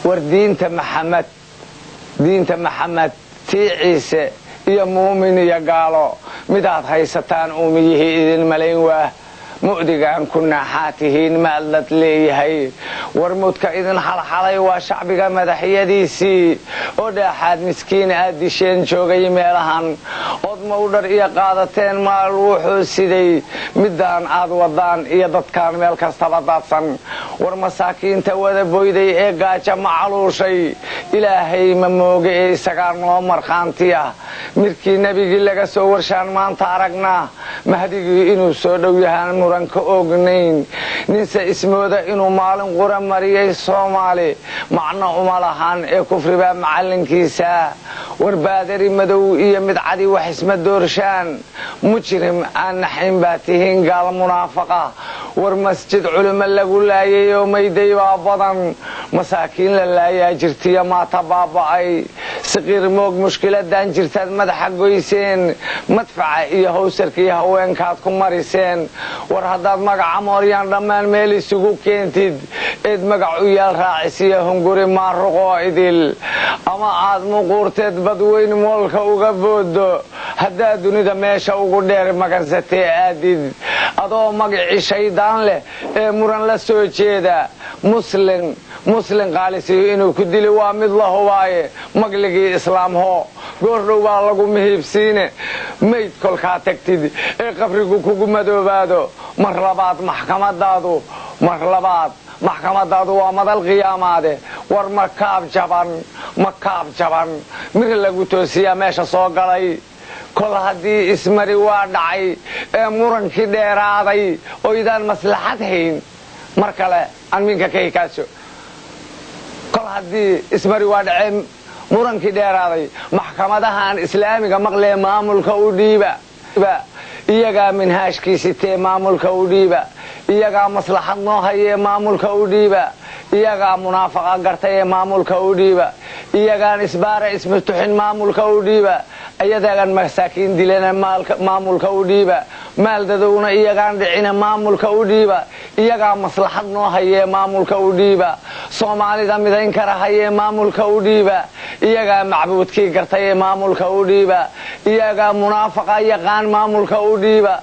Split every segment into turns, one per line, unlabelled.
وردينت محمد دينت محمد تي عيسى يا مؤمن يا قالوا مداد هيستان أميه إذن ملين مؤدقان كنا حاتهين مالت ليهي ورمودك إذن حلحلي وشعبك مدحيديسي ودا حاد مسكين أديشين جوغي ميلهان od mawdar iyo qaadateen maal wuxuu siday midaan aad wadaan iyo dadkaan meel kastaba daadsan war masaakiinta wada boyday ee gaaja macaluushay ilaahay ma mooge ee isaga noo marqaantiya mirkii nabigii laga soo warshaan maanta aragnaa mahdigii inuu soo dhow yahay muran ka ognayn ninsa ismooda inuu maalin qura mariyay Soomaali macna uma lahan ee kufriba macalinkiisa war baadari madow iyo mid cadi wax isma doorshaan mujrim aan naxin baatihin gaal munaafaqa war masjid culimo lagu laayay oo meeday badan masaakiin la laayay jirtiya ma tabaabay saqiir moog mushkiladan jirtad madaxa goyseen madfaca iyo hawsarkii haweenkaad ku mariseen war hadaad magaca mooriyaan dhamaan meel isugu keentid eed magac u yaal raacisiyo hunguri ma ruqo idil ama aad muqurteed badweyn moolka uga boodo hadaa dunida meesha ugu dheer magansatay aadid adoo magaci shaydaan leh ee muran la soo jeeda muslim qaalisi inuu ku dili waa mid la hubaaye magligii islaamho goordhow baa lagu mihiibsiine meyd kolkaa tagtid ee qabrigu kugu madoobaado mar labaad maxkamadaadu waa madal qiyaamaade war makaab jaban mir lagu toosiyaa meesha soo galay kol haddii ismari waa dhacay ee murankii dheeraaday oo idaan maslaxad hayn mar kale aan minka kaykaaso kol haddii ismari waa dhacay murankii dheeraaday maxkamadahan islaamiga maqlee maamulka u dhiiba iyagaa minhaashkiisitee maamulka u dhiiba iyagaa maslaxad noo hayee maamulka u dhiiba iyagaa munaafaqa gartay ee maamulka u dhiiba iyagaan isbaara ismatuxin maamulka u dhiiba ayadaagan masaakiin dilana maamulka u dhiiba maaldadowna iyagaan dhicina maamulka u dhiiba iyagaa maslaxad noo hayee maamulka u dhiiba Soomaalida midayn kara hayee maamulka u dhiiba iyagaa macbuudkii gartay ee maamulka u dhiiba iyagaa munaafaqa yaqaan maamulka u dhiiba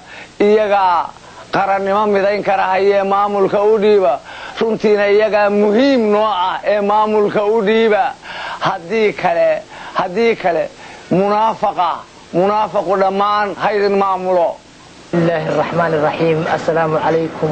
iyagaa qarannimo midayn kara hayee maamulka u dhiiba runtiina iyagaa muhiim noo ah ee maamulka u dhiiba haddii kale منافق دمان هيد المعمولو.
بسم الله الرحمن الرحيم. السلام عليكم